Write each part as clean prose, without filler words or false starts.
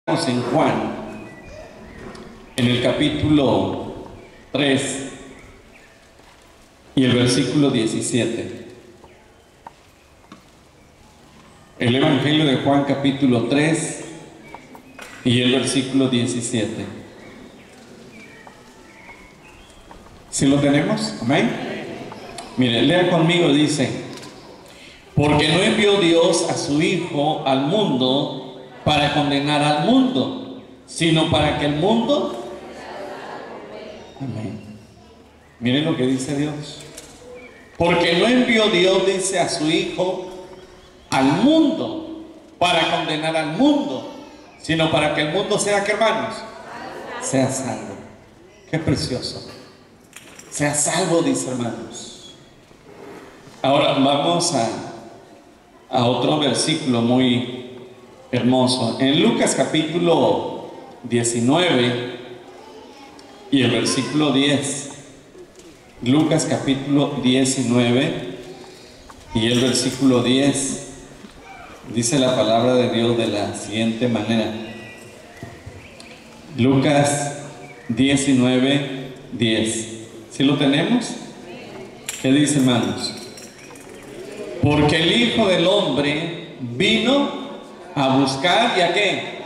En Juan, en el capítulo 3 y el versículo 17. El Evangelio de Juan, capítulo 3 y el versículo 17. ¿Sí lo tenemos? Amén. Mire, lea conmigo, dice: porque no envió Dios a su Hijo al mundo para condenar al mundo, sino para que el mundo... Amén. Miren lo que dice Dios. Porque no envió Dios, dice, a su Hijo al mundo para condenar al mundo, sino para que el mundo sea, ¿qué, hermanos? Sea salvo. Qué precioso. Sea salvo, dice, hermanos. Ahora vamos a otro versículo muy hermoso. En Lucas capítulo 19 y el versículo 10. Lucas capítulo 19 y el versículo 10. Dice la palabra de Dios de la siguiente manera. Lucas 19, 10. ¿Sí lo tenemos? ¿Qué dice, hermanos? Porque el Hijo del Hombre vino a buscar y a qué.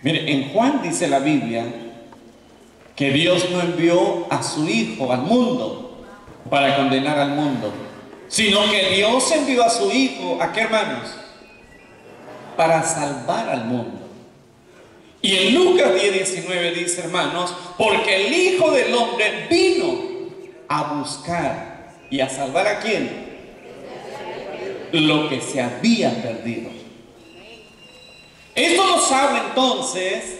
Mire, en Juan dice la Biblia que Dios no envió a su Hijo al mundo para condenar al mundo, sino que Dios envió a su Hijo, ¿a qué, hermanos? Para salvar al mundo. Y en Lucas 10:19 dice, hermanos, porque el Hijo del Hombre vino a buscar y a salvar ¿a quién? Lo que se había perdido. Esto nos habla entonces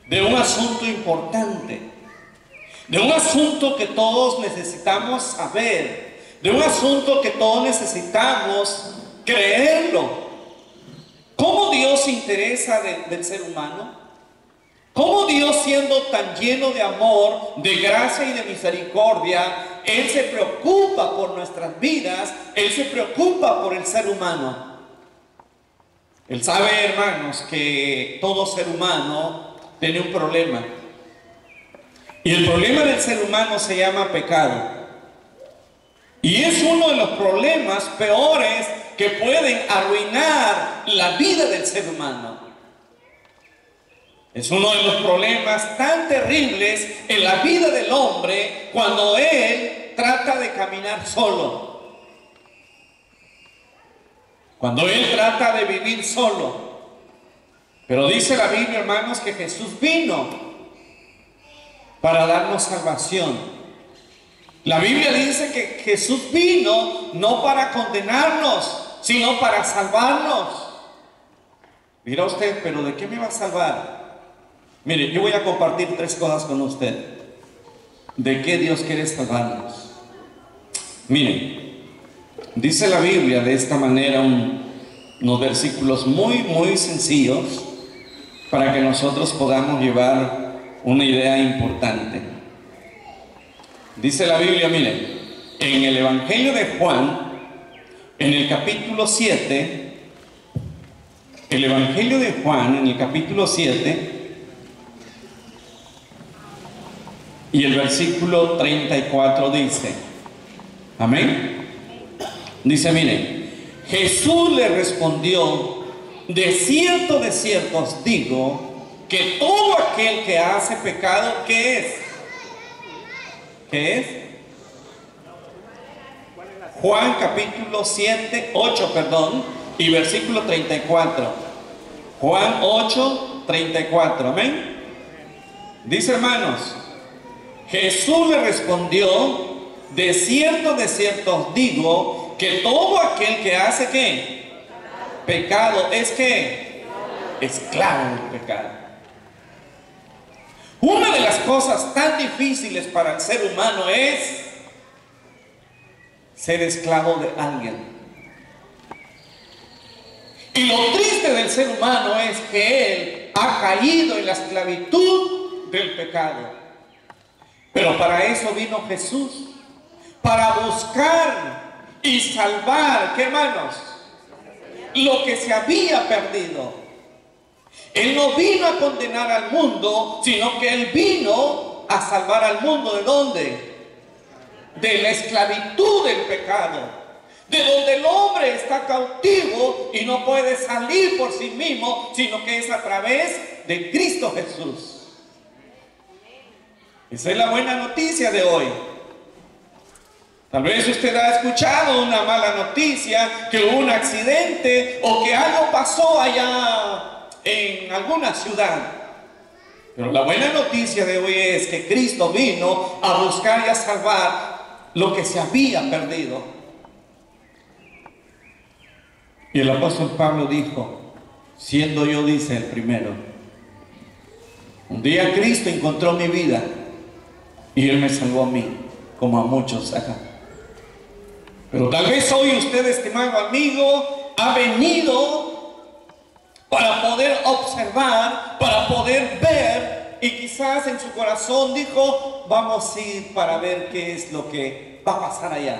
de un asunto importante, de un asunto que todos necesitamos saber, de un asunto que todos necesitamos creerlo. ¿Cómo Dios se interesa del ser humano? ¿Cómo Dios, siendo tan lleno de amor, de gracia y de misericordia, Él se preocupa por nuestras vidas? Él se preocupa por el ser humano. Él sabe, hermanos, que todo ser humano tiene un problema. Y el problema del ser humano se llama pecado. Y es uno de los problemas peores que pueden arruinar la vida del ser humano. Es uno de los problemas tan terribles en la vida del hombre cuando él trata de caminar solo. Cuando él trata de vivir solo. Pero dice la Biblia, hermanos, que Jesús vino para darnos salvación. La Biblia dice que Jesús vino no para condenarnos, sino para salvarnos. Mira usted, pero ¿de qué me va a salvar? Mire, yo voy a compartir 3 cosas con usted. ¿De qué Dios quiere salvarnos? Mire, dice la Biblia de esta manera, unos versículos muy sencillos para que nosotros podamos llevar una idea importante. Dice la Biblia, mire, en el Evangelio de Juan, en el capítulo 7, el Evangelio de Juan, en el capítulo 7, y el versículo 34 dice, amén. Dice, mire, Jesús le respondió: de cierto os digo, que todo aquel que hace pecado, ¿qué es? ¿Qué es? Juan capítulo 8, y versículo 34. Juan 8, 34, amén. Dice, hermanos, Jesús le respondió: de cierto os digo, que todo aquel que hace ¿qué? Pecado es ¿qué? Esclavo del pecado. Una de las cosas tan difíciles para el ser humano es ser esclavo de alguien. Y lo triste del ser humano es que él ha caído en la esclavitud del pecado. Pero para eso vino Jesús, para buscar y salvar, ¿qué hermanos? Lo que se había perdido. Él no vino a condenar al mundo, sino que Él vino a salvar al mundo. ¿De dónde? De la esclavitud del pecado. De donde el hombre está cautivo y no puede salir por sí mismo, sino que es a través de Cristo Jesús. Esa es la buena noticia de hoy. Tal vez usted ha escuchado una mala noticia, que hubo un accidente o que algo pasó allá en alguna ciudad. Pero la buena noticia de hoy es que Cristo vino a buscar y a salvar lo que se había perdido. Y el apóstol Pablo dijo, siendo yo, dice, el primero, un día Cristo encontró mi vida y Él me salvó a mí, como a muchos acá. Pero tal vez hoy usted, estimado amigo, ha venido para poder observar, para poder ver, y quizás en su corazón dijo, vamos a ir para ver qué es lo que va a pasar allá.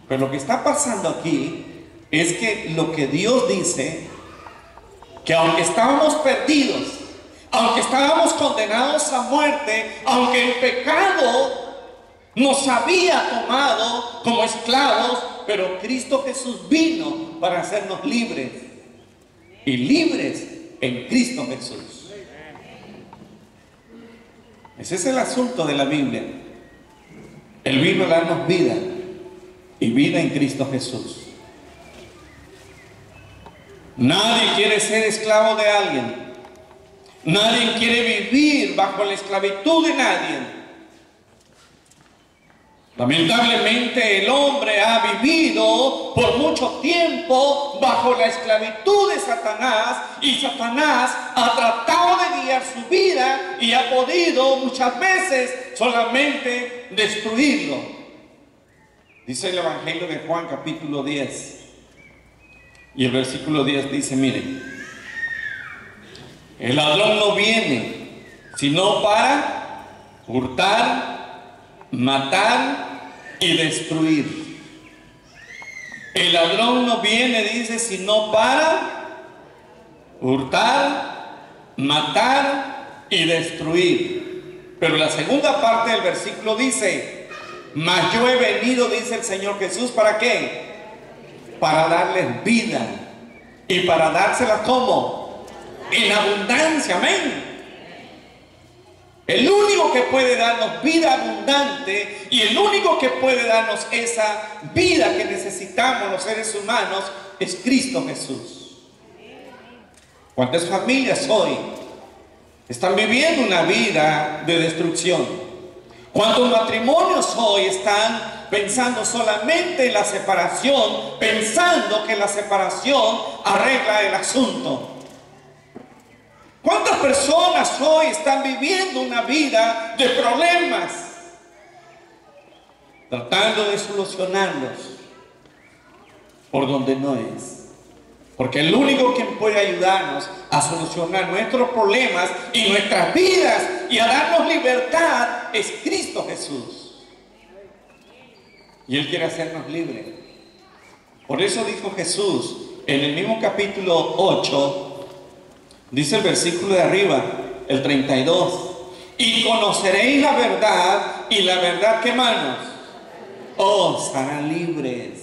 Pero lo que está pasando aquí es que lo que Dios dice, que aunque estábamos perdidos, aunque estábamos condenados a muerte, aunque el pecado nos había tomado como esclavos, pero Cristo Jesús vino para hacernos libres, y libres en Cristo Jesús. Ese es el asunto de la Biblia. Él vino a darnos vida, y vida en Cristo Jesús. Nadie quiere ser esclavo de alguien. Nadie quiere vivir bajo la esclavitud de nadie. Lamentablemente el hombre ha vivido por mucho tiempo bajo la esclavitud de Satanás, y Satanás ha tratado de guiar su vida y ha podido muchas veces solamente destruirlo. Dice el Evangelio de Juan capítulo 10. Y el versículo 10 dice, miren, el ladrón no viene sino para hurtar, matar y destruir. El ladrón no viene, dice, sino para hurtar, matar y destruir. Pero la segunda parte del versículo dice, mas yo he venido, dice el Señor Jesús, ¿para qué? Para darles vida, y para dársela como en abundancia. Amén. El único que puede darnos vida abundante, y el único que puede darnos esa vida que necesitamos los seres humanos, es Cristo Jesús. ¿Cuántas familias hoy están viviendo una vida de destrucción? ¿Cuántos matrimonios hoy están pensando solamente en la separación, pensando que la separación arregla el asunto? ¿Cuántas personas hoy están viviendo una vida de problemas, tratando de solucionarlos por donde no es? Porque el único que puede ayudarnos a solucionar nuestros problemas y nuestras vidas y a darnos libertad es Cristo Jesús. Y Él quiere hacernos libres. Por eso dijo Jesús en el mismo capítulo 8, dice el versículo de arriba, el 32, y conoceréis la verdad, y la verdad, ¿qué manos? Os hará libres.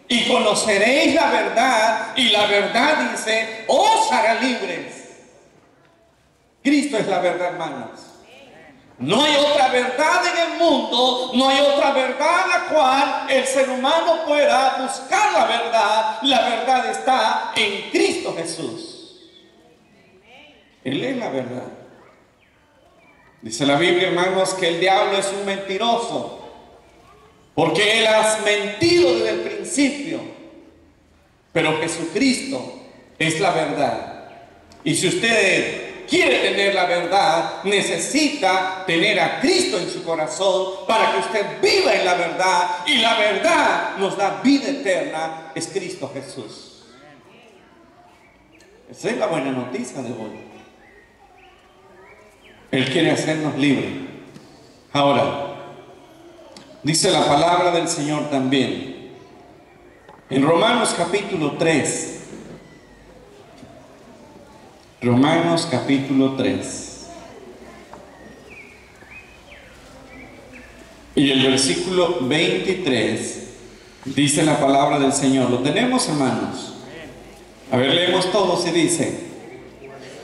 Y conoceréis la verdad, y la verdad, dice, os hará libres. Cristo es la verdad, hermanos. No hay otra verdad en el mundo, no hay otra verdad en la cual el ser humano pueda buscar la verdad. La verdad está en Cristo Jesús. Él es la verdad. Dice la Biblia, hermanos, que el diablo es un mentiroso, porque él ha mentido desde el principio. Pero Jesucristo es la verdad. Y si usted quiere tener la verdad, necesita tener a Cristo en su corazón para que usted viva en la verdad, y la verdad nos da vida eterna, es Cristo Jesús. Esa es la buena noticia de hoy. Él quiere hacernos libres. Ahora, Dice la palabra del Señor también. En Romanos capítulo 3. Romanos capítulo 3. Y el versículo 23 dice la palabra del Señor. ¿Lo tenemos, hermanos? A ver, leemos todos y dice: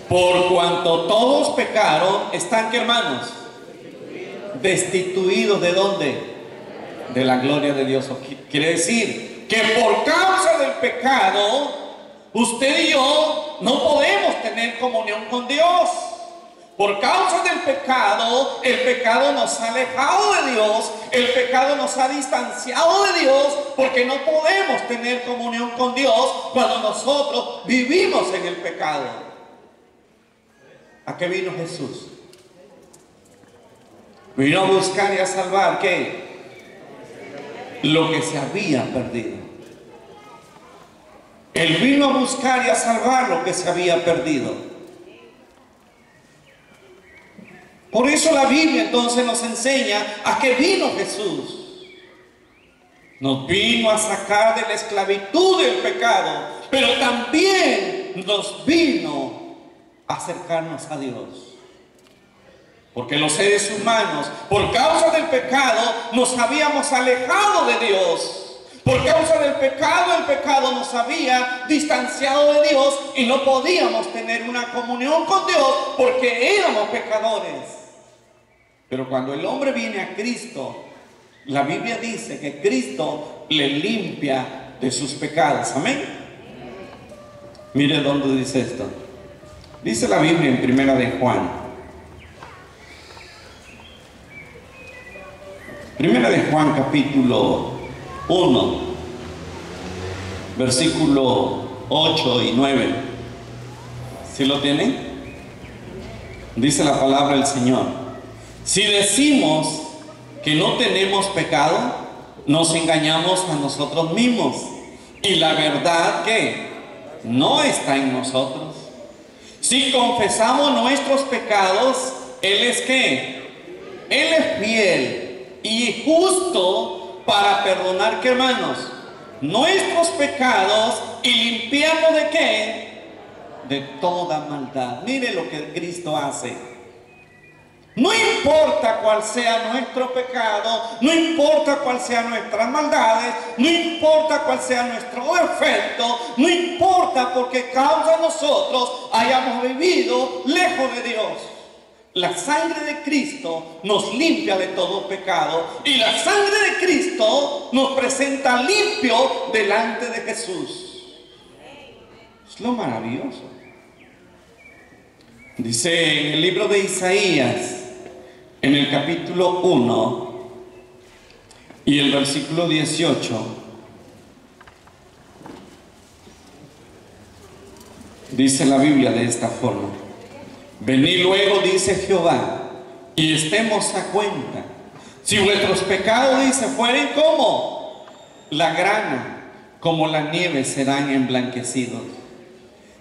por cuanto todos pecaron, ¿están qué, hermanos? Destituidos ¿de dónde? De la gloria de Dios. Quiere decir que por causa del pecado, usted y yo no podemos tener comunión con Dios. Por causa del pecado, el pecado nos ha alejado de Dios, el pecado nos ha distanciado de Dios, porque no podemos tener comunión con Dios cuando nosotros vivimos en el pecado. ¿A qué vino Jesús? Vino a buscar y a salvar, ¿qué? Lo que se había perdido. Él vino a buscar y a salvar lo que se había perdido. Por eso la Biblia entonces nos enseña a qué vino Jesús. Nos vino a sacar de la esclavitud del pecado, pero también nos vino a acercarnos a Dios. Porque los seres humanos, por causa del pecado, nos habíamos alejado de Dios. Por causa del pecado, el pecado nos había distanciado de Dios y no podíamos tener una comunión con Dios porque éramos pecadores. Pero cuando el hombre viene a Cristo, la Biblia dice que Cristo le limpia de sus pecados. Amén. Mire dónde dice esto. Dice la Biblia en Primera de Juan. Primera de Juan capítulo 1, versículo 8 y 9. ¿Sí lo tienen? Dice la palabra del Señor: si decimos que no tenemos pecado, nos engañamos a nosotros mismos, y la verdad que no está en nosotros. Si confesamos nuestros pecados, Él es ¿qué? Él es fiel y justo para perdonar, ¿qué, hermanos? Nuestros pecados y limpiarnos ¿de qué? De toda maldad. Mire lo que Cristo hace. No importa cuál sea nuestro pecado, no importa cuál sean nuestras maldades, no importa cuál sea nuestro defecto, no importa por qué causa nosotros hayamos vivido lejos de Dios. La sangre de Cristo nos limpia de todo pecado y la sangre de Cristo nos presenta limpio delante de Jesús. Es lo maravilloso. Dice en el libro de Isaías, en el capítulo 1 y el versículo 18, dice la Biblia de esta forma: venid luego, dice Jehová, y estemos a cuenta. Si vuestros pecados, dice, fueren como la grana, como la nieve serán emblanquecidos.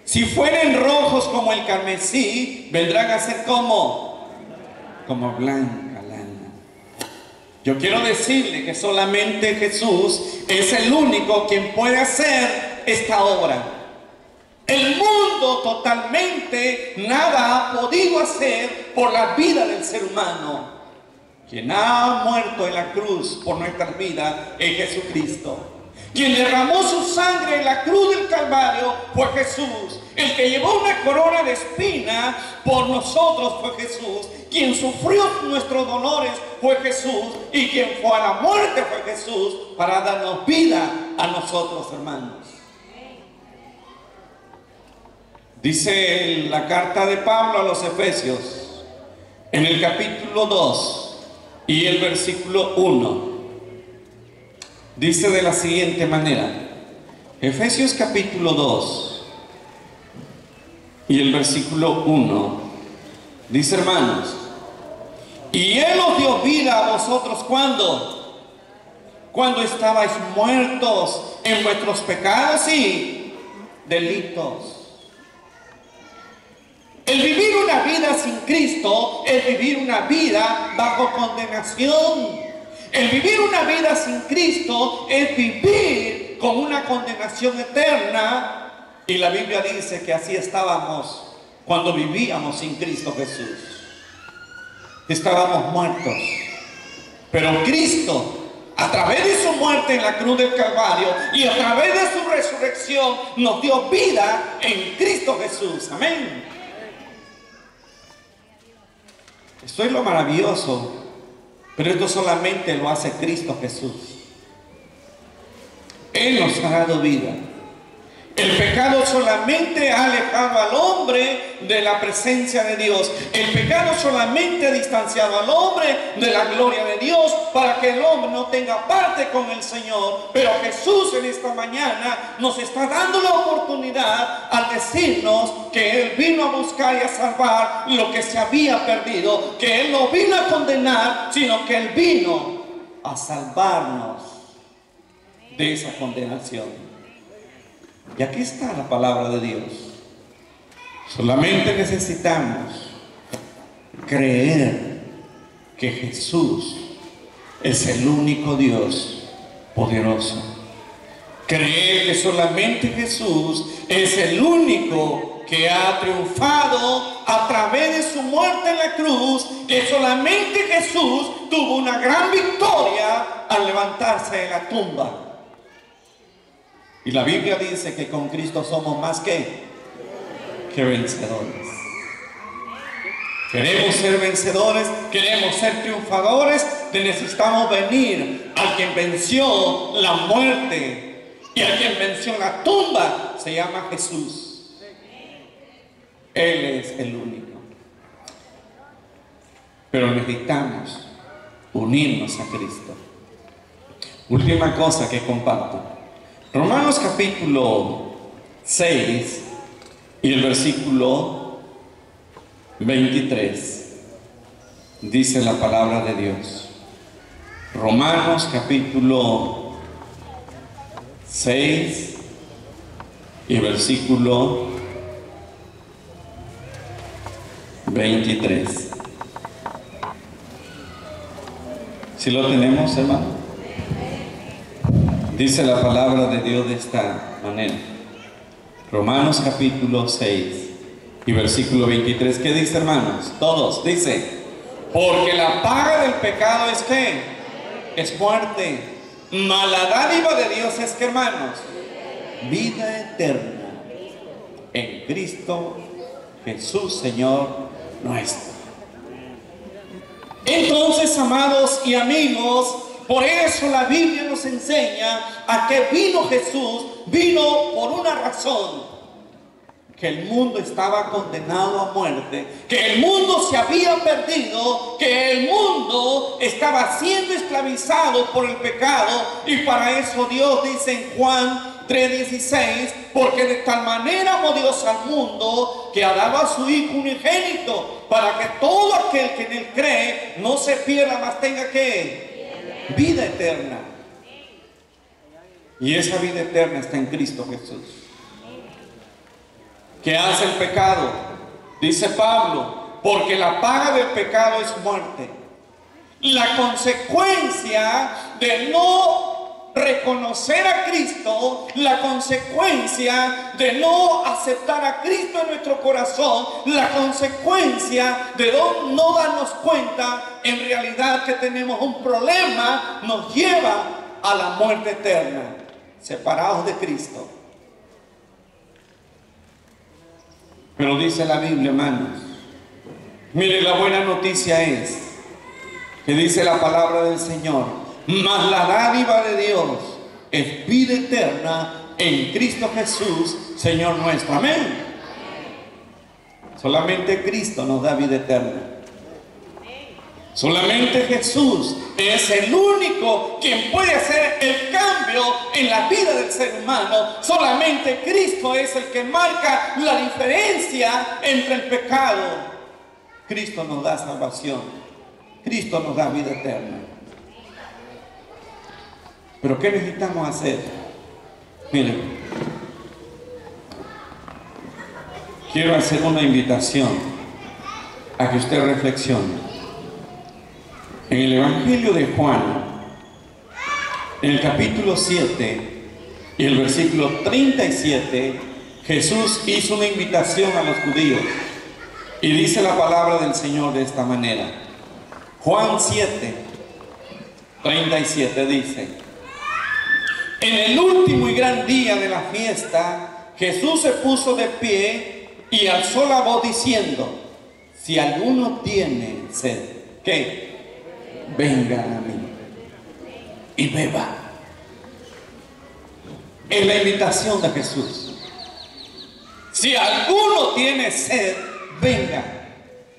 Si fueren rojos como el carmesí, vendrán a ser como blanca lana. Yo quiero decirle que solamente Jesús es el único quien puede hacer esta obra. El mundo totalmente nada ha podido hacer por la vida del ser humano. Quien ha muerto en la cruz por nuestras vidas es Jesucristo. Quien derramó su sangre en la cruz del Calvario fue Jesús. El que llevó una corona de espinas por nosotros fue Jesús. Quien sufrió nuestros dolores fue Jesús. Y quien fue a la muerte fue Jesús para darnos vida a nosotros, hermanos. Dice la carta de Pablo a los Efesios, en el capítulo 2 y el versículo 1. Dice de la siguiente manera, Efesios capítulo 2 y el versículo 1, dice, hermanos, y Él os dio vida a vosotros, ¿cuándo? Cuando estabais muertos en vuestros pecados y delitos. El vivir una vida sin Cristo es vivir una vida bajo condenación. El vivir una vida sin Cristo es vivir con una condenación eterna. Y la Biblia dice que así estábamos cuando vivíamos sin Cristo Jesús. Estábamos muertos. Pero Cristo, a través de su muerte en la cruz del Calvario y a través de su resurrección, nos dio vida en Cristo Jesús. Amén. Esto es lo maravilloso, pero esto solamente lo hace Cristo Jesús. Él nos ha dado vida. El pecado solamente ha alejado al hombre de la presencia de Dios. El pecado solamente ha distanciado al hombre de la gloria de Dios para que el hombre no tenga parte con el Señor. Pero Jesús en esta mañana nos está dando la oportunidad al decirnos que Él vino a buscar y a salvar lo que se había perdido. Que Él no vino a condenar, sino que Él vino a salvarnos de esa condenación. Y aquí está la palabra de Dios. Solamente necesitamos creer que Jesús es el único Dios poderoso. Creer que solamente Jesús es el único que ha triunfado a través de su muerte en la cruz. Que solamente Jesús tuvo una gran victoria al levantarse de la tumba. Y la Biblia dice que con Cristo somos más que vencedores. Queremos ser vencedores, queremos ser triunfadores, necesitamos venir al quien venció la muerte y al quien venció la tumba. Se llama Jesús. Él es el único. Pero necesitamos unirnos a Cristo. Última cosa que comparto. Romanos capítulo 6 y el versículo 23 dice la palabra de Dios. Romanos capítulo 6 y versículo 23. ¿Sí lo tenemos, hermano? Dice la palabra de Dios de esta manera. Romanos capítulo 6 y versículo 23. ¿Qué dice, hermanos? Todos. Dice: porque la paga del pecado es ¿qué? Es muerte. Mas la dádiva de Dios es ¿qué, hermanos? Vida eterna en Cristo Jesús, Señor nuestro. Entonces, amados y amigos, por eso la Biblia nos enseña a que vino Jesús. Vino por una razón: que el mundo estaba condenado a muerte, que el mundo se había perdido, que el mundo estaba siendo esclavizado por el pecado. Y para eso Dios dice en Juan 3:16: porque de tal manera amó Dios al mundo que ha dado a su Hijo unigénito, para que todo aquel que en Él cree no se pierda, mas tenga ¿qué? Vida eterna. Y esa vida eterna está en Cristo Jesús. ¿Qué hace el pecado? Dice Pablo: porque la paga del pecado es muerte. La consecuencia de no reconocer a Cristo, la consecuencia de no aceptar a Cristo en nuestro corazón, la consecuencia de no darnos cuenta en realidad que tenemos un problema, nos lleva a la muerte eterna, separados de Cristo. Pero dice la Biblia, hermanos, mire, la buena noticia es que dice la palabra del Señor: mas la dádiva de Dios es vida eterna en Cristo Jesús, Señor nuestro. Amén. Solamente Cristo nos da vida eterna. Solamente Jesús es el único quien puede hacer el cambio en la vida del ser humano. Solamente Cristo es el que marca la diferencia entre el pecado. Cristo nos da salvación. Cristo nos da vida eterna. Pero ¿qué necesitamos hacer? Miren, quiero hacer una invitación a que usted reflexione. En el Evangelio de Juan, En el capítulo 7 y el versículo 37, Jesús hizo una invitación a los judíos. Y dice la palabra del Señor de esta manera. Juan 7, 37 dice: en el último y gran día de la fiesta, Jesús se puso de pie y alzó la voz diciendo: si alguno tiene sed, ¿qué? Venga a mí y beba. Es la invitación de Jesús. Si alguno tiene sed, venga.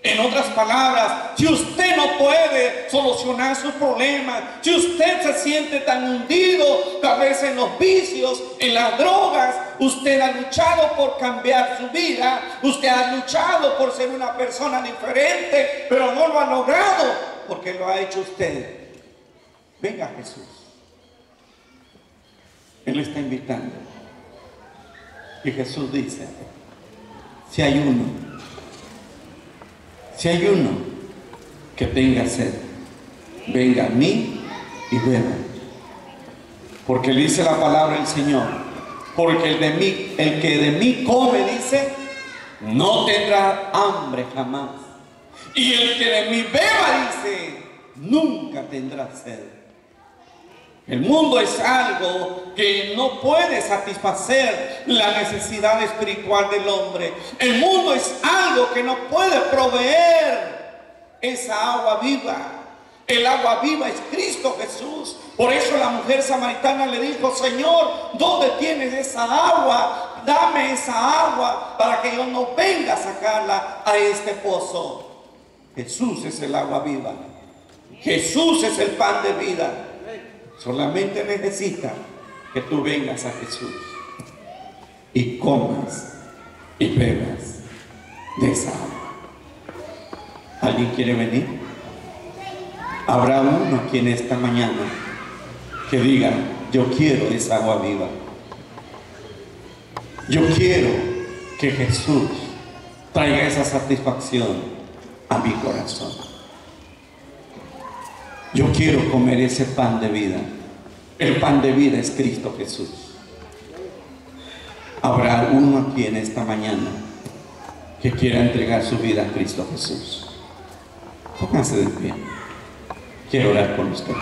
En otras palabras, si usted no puede solucionar sus problemas, si usted se siente tan hundido, tal vez en los vicios, en las drogas, usted ha luchado por cambiar su vida, usted ha luchado por ser una persona diferente, pero no lo ha logrado, porque lo ha hecho usted. Venga a Jesús. Él le está invitando. Y Jesús dice: si hay uno que tenga sed, venga a mí y beba. Porque le dice la palabra del Señor: porque el que de mí come, dice, no tendrá hambre jamás. Y el que de mí beba, dice, nunca tendrá sed. El mundo es algo que no puede satisfacer la necesidad espiritual del hombre. El mundo es algo que no puede proveer esa agua viva. El agua viva es Cristo Jesús. Por eso la mujer samaritana le dijo: Señor, ¿dónde tienes esa agua? Dame esa agua para que yo no venga a sacarla a este pozo. Jesús es el agua viva. Jesús es el pan de vida. Solamente necesita que tú vengas a Jesús y comas y bebas de esa agua. ¿Alguien quiere venir? Habrá uno aquí en esta mañana que diga: yo quiero esa agua viva. Yo quiero que Jesús traiga esa satisfacción a mi corazón. Yo quiero comer ese pan de vida. El pan de vida es Cristo Jesús. Habrá uno aquí en esta mañana que quiera entregar su vida a Cristo Jesús. Pónganse de pie. Quiero orar con usted.